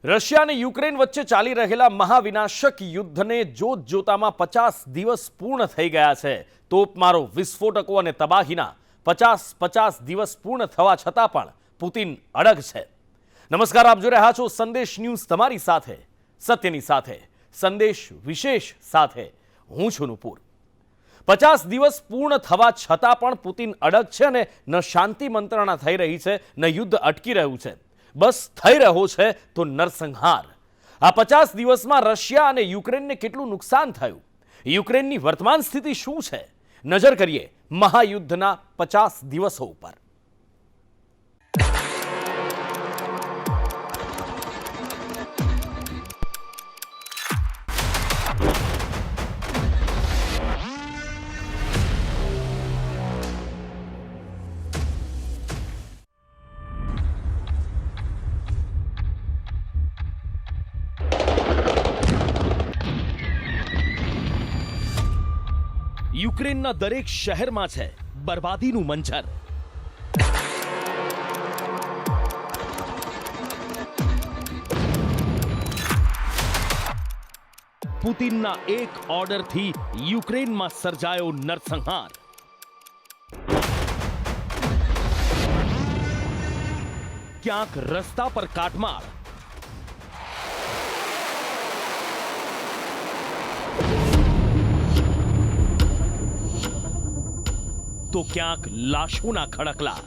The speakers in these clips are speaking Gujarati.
રશિયા અને યુક્રેન વચ્ચે ચાલી રહેલા મહાવિનાશક યુદ્ધને જોતજોતામાં 50 દિવસ પૂર્ણ થઈ ગયા છે. તોપમારો, વિસ્ફોટકો અને તબાહીના 50 દિવસ પૂર્ણ થવા છતાં પણ પુતિન અડગ છે. નમસ્કાર, આપ જોઈ રહ્યા છો સંદેશ ન્યૂઝ, તમારી સાથે સત્યની સાથે સંદેશ વિશેષ સાથે હું છું નુપુર. 50 દિવસ પૂર્ણ થવા છતાં પણ પુતિન અડગ છે અને ન શાંતિ મંત્રણા થઈ રહી છે, ન યુદ્ધ અટકી રહ્યું છે. બસ થઈ રહ્યો છે તો નરસંહાર. આ 50 દિવસમાં રશિયા અને યુક્રેનને કેટલું નુકસાન થયું, યુક્રેનની વર્તમાન સ્થિતિ શું છે, નજર કરીએ મહાયુદ્ધના 50 દિવસો ઉપર. યુક્રેનના દરેક શહેરમાં છે બરબાદીનું મંજર. પુતિનના એક ઓર્ડરથી યુક્રેનમાં સર્જાયો નરસંહાર. ક્યાંક રસ્તા પર કાટમાળ, તો ક્યાંક લાશોના ખડકલા.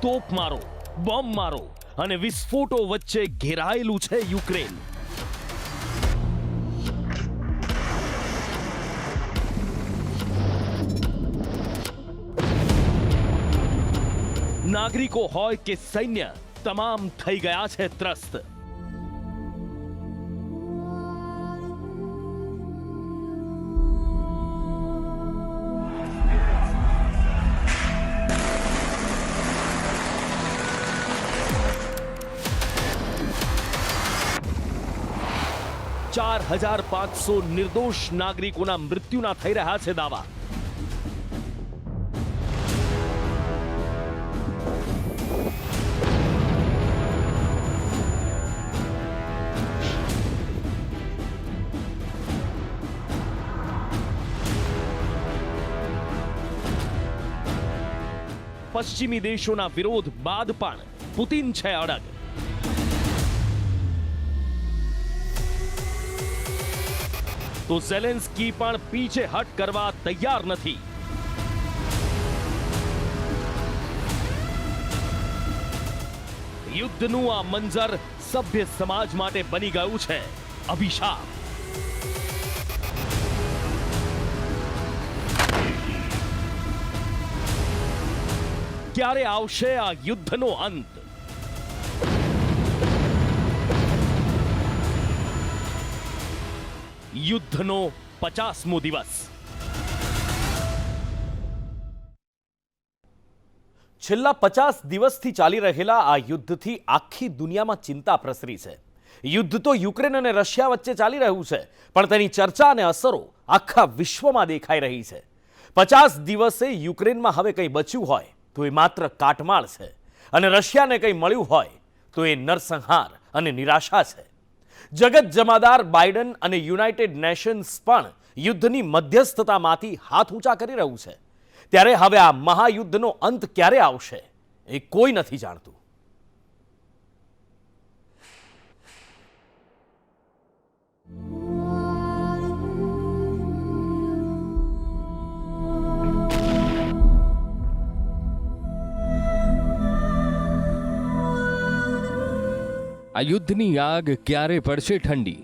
તોપ મારો, બોમ્બ મારો અને વિસ્ફોટો વચ્ચે ઘેરાયેલું છે યુક્રેન. નાગરિકો હોય કે સૈન્ય, તમામ થઈ ગયા છે ત્રસ્ત. ચાર 4,500 નિર્દોષ નાગરિકોના મૃત્યુના થઈ રહ્યા છે દાવા. પશ્ચિમી દેશોના વિરોધ બાદ પણ પુતિન છે અડગ. તો ઝેલેન્સ્કી પણ પીછે હટ કરવા તૈયાર નથી. યુદ્ધનું આ મંજર સભ્ય સમાજ માટે બની ગયું છે અભિશાપ. ક્યારે આવશે આ યુદ્ધનો અંત? યુદ્ધનો 50મો દિવસ. છેલ્લા 50 દિવસથી ચાલી રહેલા આ યુદ્ધથી આખી દુનિયામાં ચિંતા પ્રસરી છે. યુદ્ધ તો યુક્રેન અને રશિયા વચ્ચે ચાલી રહ્યું છે, પણ તેની ચર્ચા અને અસરો આખા વિશ્વમાં દેખાઈ રહી છે. 50 દિવસે યુક્રેનમાં હવે કંઈ બચ્યું હોય તો એ માત્ર કાટમાળ છે, અને રશિયાને કંઈ મળ્યું હોય તો એ નરસંહાર અને નિરાશા છે. જગત જમાદાર બાઇડન અને યુનાઇટેડ નેશન્સ પણ યુદ્ધની મધ્યસ્થતામાંથી હાથ ઊંચા કરી રહ્યું છે. ત્યારે હવે આ મહાયુદ્ધનો અંત ક્યારે આવશે એ કોઈ નથી જાણતું. આ યુદ્ધની આગ ક્યારે પડશે ઠંડી?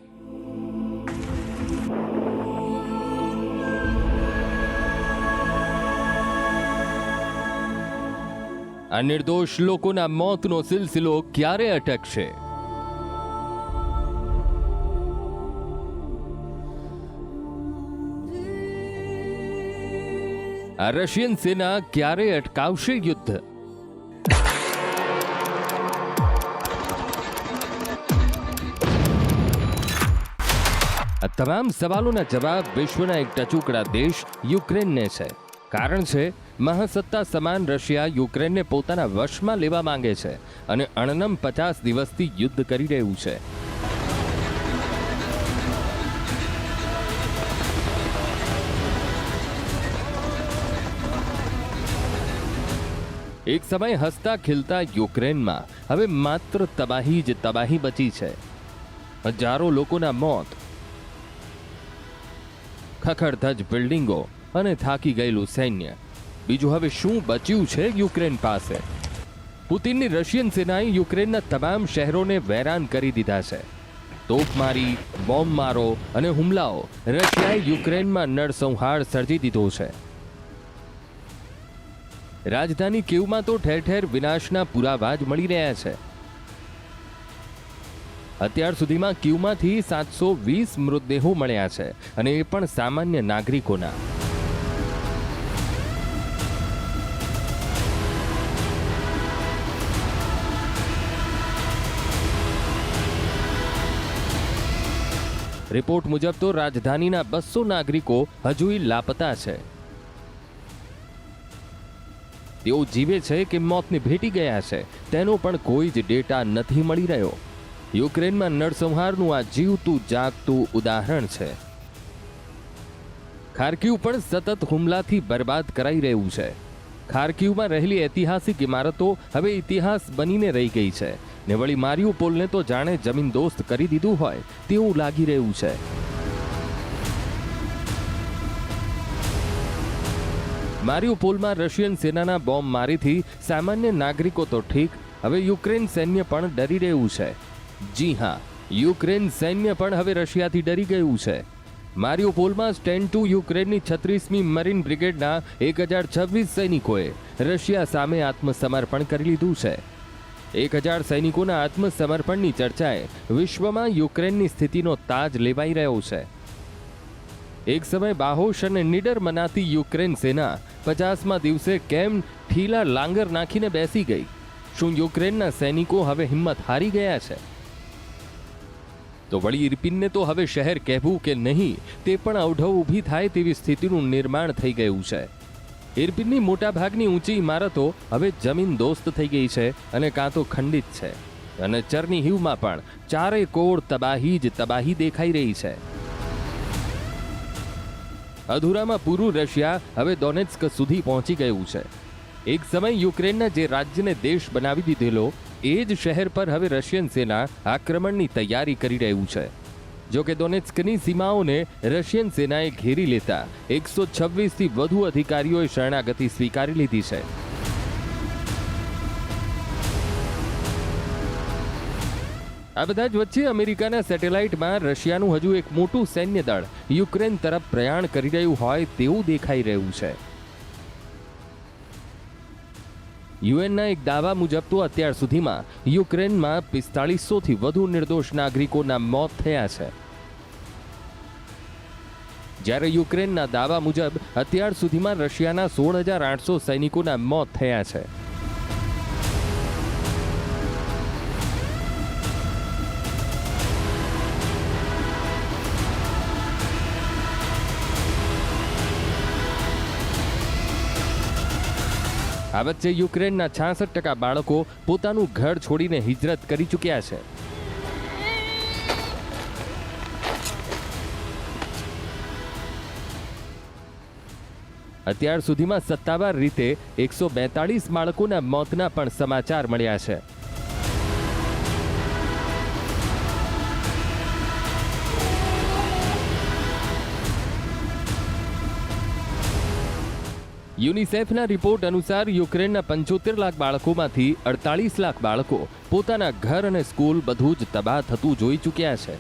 આ નિર્દોષ લોકોના મોતનો સિલસિલો ક્યારે અટકશે? આ રશિયન સેના ક્યારે અટકાવશે યુદ્ધ? આ તમામ સવાલોના જવાબ વિશ્વના એક ટચુકડા દેશ યુક્રેનને છે. કારણ છે મહાસત્તા સમાન રશિયા યુક્રેનને પોતાના વશમાં લેવા માંગે છે અને અણનમ 50 દિવસથી યુદ્ધ કરી રહ્યું છે. એક સમય હસતા ખીલતા યુક્રેનમાં હવે માત્ર તબાહી જ તબાહી બચી છે. હજારો લોકોના મોત, ખખડધજ બિલ્ડિંગો અને થાકી ગયેલું સૈન્ય. બીજું હવે શું બચ્યું છે યુક્રેન પાસે? પુતિનની રશિયન સેનાએ યુક્રેનના તમામ શહેરોને વેરાન કરી દીધા છે. તોપમારી, બોમ્બમારો અને હુમલાઓ રશિયાએ યુક્રેનમાં નરસંહાર સર્જી દીધો છે. રાજધાની કીવમાં તો ઠેર ઠેર વિનાશના પુરાવા જ મળી રહ્યા છે. અત્યાર સુધીમાં કીવમાંથી 720 મૃતદેહો મળ્યા છે અને એ પણ સામાન્ય નાગરિકોના. રિપોર્ટ મુજબ તો રાજધાનીના 200 નાગરિકો હજુય લાપતા છે. તેઓ જીવે છે કે મોતને ભેટી ગયા છે તેનો પણ કોઈ જ ડેટા નથી મળી રહ્યો. યુક્રેનમાં નરસંહારનું આ જીવતું જાગતું ઉદાહરણ છે. ખાર્કિવ પણ સતત હુમલાથી બરબાદ કરાઈ રહ્યું છે. ખાર્કિવમાં રહેલી ઐતિહાસિક ઇમારતો હવે ઇતિહાસ બનીને રહી ગઈ છે ને વળી મારિયુપોલને તો જાણે જમીનદોસ્ત કરી દીધું હોય તેવું લાગી રહ્યું છે. મારિયુપોલમાં રશિયન સેનાના બોમ્બમારીથી સામાન્ય નાગરિકો તો ઠીક, હવે યુક્રેન સૈન્ય પણ ડરી રહ્યું છે. જી હા, યુક્રેન સૈન્ય પણ હવે રશિયાથી ડરી ગયું છે. મારિયુપોલમાં સ્ટેન્ડ ટુ યુક્રેનની 36મી મરીન બ્રિગેડના 1026 સૈનિકોએ રશિયા સામે આત્મસમર્પણ કરી લીધું છે. 1000 સૈનિકોના આત્મસમર્પણની ચર્ચાએ વિશ્વમાં યુક્રેનની સ્થિતિનો તાજ લેવાઈ રહ્યો છે. એક સમય બાહોશ અને નિડર મનાતી યુક્રેન સેના 50મા દિવસે કેમ ઠીલા લાંગર નાખીને બેસી ગઈ? શું યુક્રેનના સૈનિકો હવે હિંમત હારી ગયા છે? તો વળી ઇરપિનને તો હવે શહેર કહેવું કે નહીં તે પણ અવઢવ ઊભી થાય તેવી સ્થિતિનું નિર્માણ થઈ ગયું છે. ઇરપિનની મોટાભાગની ઊંચી ઇમારતો હવે જમીનદોસ્ત થઈ ગઈ છે અને કાં તો ખંડિત છે અને ચર્નીહિવમાં પણ ચારે કોર તબાહી જ તબાહી દેખાઈ રહી છે. અધૂરામાં પૂરું રશિયા હવે ડોનેટ્સ્ક સુધી પહોંચી ગયું છે. એક સમય યુક્રેનના જે રાજ્યને દેશ બનાવી દીધેલો એ જ શહેર પર હવે રશિયન સેના આક્રમણની તૈયારી કરી રહ્યું છે. જો કે ડોનેટ્સ્કની સીમાઓને રશિયન સેનાએ ઘેરી લેતા 126થી વધુ અધિકારીઓએ શરણાગતિ સ્વીકારી લીધી છે. આ બધા જ વચ્ચે અમેરિકાના સેટેલાઇટમાં રશિયાનું હજુ એક મોટું સૈન્ય દળ યુક્રેન તરફ પ્રયાણ કરી રહ્યું હોય તેવું દેખાઈ રહ્યું છે. યુએનના એક દાવા મુજબ તો અત્યાર સુધીમાં યુક્રેનમાં 4500થી વધુ નિર્દોષ નાગરિકોના મોત થયા છે. જ્યારે યુક્રેનના દાવા મુજબ અત્યાર સુધીમાં રશિયાના 16800 સૈનિકોના મોત થયા છે. આ વચ્ચે યુક્રેનના 66% બાળકો પોતાનું ઘર છોડીને હિજરત કરી ચૂક્યા છે. અત્યાર સુધીમાં સત્તાવાર રીતે 142 બાળકોના મોતના પણ સમાચાર મળ્યા છે. યુનિસેફના રિપોર્ટ અનુસાર યુક્રેનના 75 લાખ બાળકોમાંથી 48 લાખ બાળકો પોતાના ઘર અને સ્કૂલ બધું જ તબાહ થતું જોઈ ચૂક્યા છે.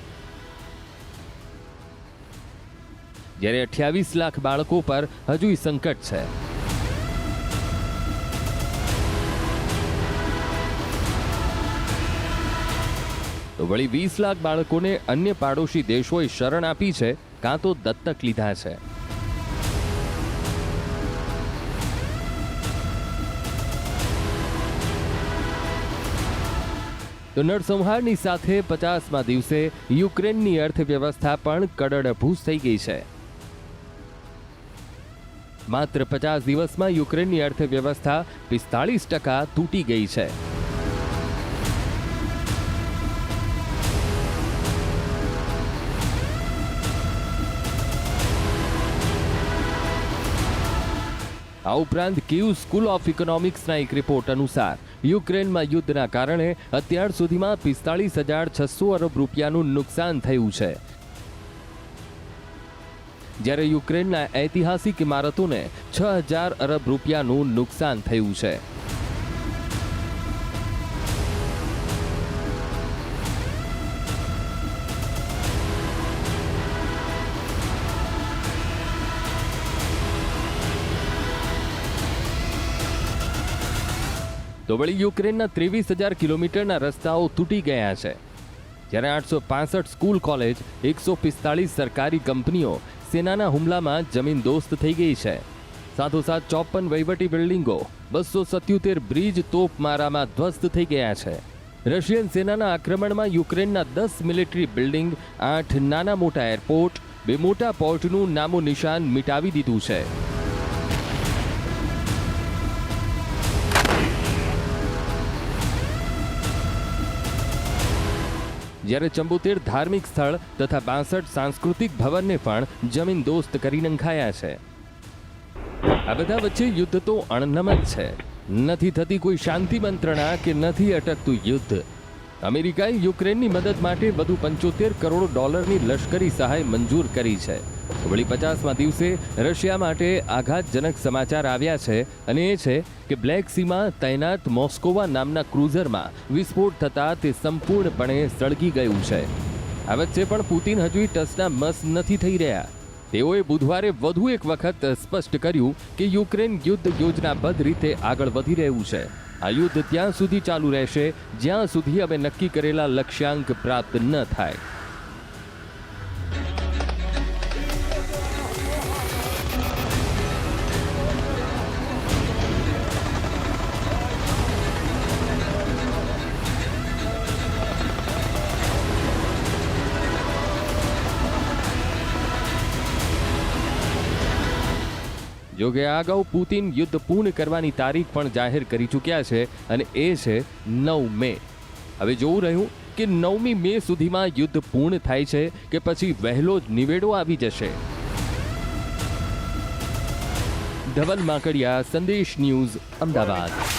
જ્યારે 28 લાખ બાળકો પર હજુય સંકટ છે. તો વળી 20 લાખ બાળકોને અન્ય પાડોશી દેશોએ શરણ આપી છે કાં તો દત્તક લીધા છે. તો નરસંહારની સાથે 50મા દિવસે યુક્રેનની અર્થવ્યવસ્થા પણ કડડભૂસ થઈ ગઈ છે. માત્ર 50 દિવસમાં યુક્રેનની અર્થવ્યવસ્થા 45% તૂટી ગઈ છે. આ ઉપરાંત કીવ સ્કૂલ ઓફ ઇકોનોમિક્સના એક રિપોર્ટ અનુસાર યુક્રેનમાં યુદ્ધના કારણે અત્યાર સુધીમાં 45,600 અરબ રૂપિયાનું નુકસાન થયું છે, જ્યારે યુક્રેનના ઐતિહાસિક ઇમારતોને 6,000 અરબ રૂપિયાનું નુકસાન થયું છે. તો વળી યુક્રેનના 23,000 કિલોમીટરના રસ્તાઓ તૂટી ગયા છે, જ્યારે 865 સ્કૂલ કોલેજ, 145 સરકારી કંપનીઓ સેનાના હુમલામાં જમીનદોસ્ત થઈ ગઈ છે. સાથોસાથ 54 વહીવટી બિલ્ડિંગો, 277 બ્રિજ તોપમારામાં ધ્વસ્ત થઈ ગયા છે. રશિયન સેનાના આક્રમણમાં યુક્રેનના 10 મિલિટરી બિલ્ડિંગ, 8 નાના મોટા એરપોર્ટ, 2 મોટા પોર્ટનું નામો નિશાન મિટાવી દીધું છે. જ્યારે 74 ધાર્મિક સ્થળ તથા 62 સાંસ્કૃતિક ભવનને પણ જમીનદોસ્ત કરી નંખાયા છે. આ બધા વચ્ચે યુદ્ધ તો અણનમત છે. નથી થતી કોઈ શાંતિ મંત્રણા કે નથી અટકતું યુદ્ધ. અમેરિકાએ યુક્રેનની મદદ માટે વધુ $75 કરોડ લશ્કરી સહાય મંજૂર કરી છે. વળી 50મા દિવસે રશિયા માટે આઘાતજનક સમાચાર આવ્યા છે, અને એ છે કે બ્લેક સીમાં તૈનાત મોસ્કોવા નામના ક્રૂઝરમાં વિસ્ફોટ થતાં તે સંપૂર્ણપણે સળગી ગયું છે. આ વચ્ચે પણ પુતિન હજુ ટસના મસ નથી થઈ રહ્યા. તેઓએ બુધવારે વધુ એક વખત સ્પષ્ટ કર્યું કે યુક્રેન યુદ્ધ યોજનાબદ્ધ રીતે આગળ વધી રહ્યું છે. આ યુદ્ધ ત્યાં સુધી ચાલુ રહેશે જ્યાં સુધી અમે નક્કી કરેલા લક્ષ્યાંક પ્રાપ્ત ન થાય. જોકે આ અગાઉ પુતિન યુદ્ધ પૂર્ણ કરવાની તારીખ પણ જાહેર કરી ચૂક્યા છે, અને એ છે 9 મે. હવે જોવું રહ્યું કે 9મી મે સુધીમાં યુદ્ધ પૂર્ણ થાય છે કે પછી વહેલો જ નિવેડો આવી જશે. ધવલ માકડિયા, સંદેશ ન્યૂઝ, અમદાવાદ.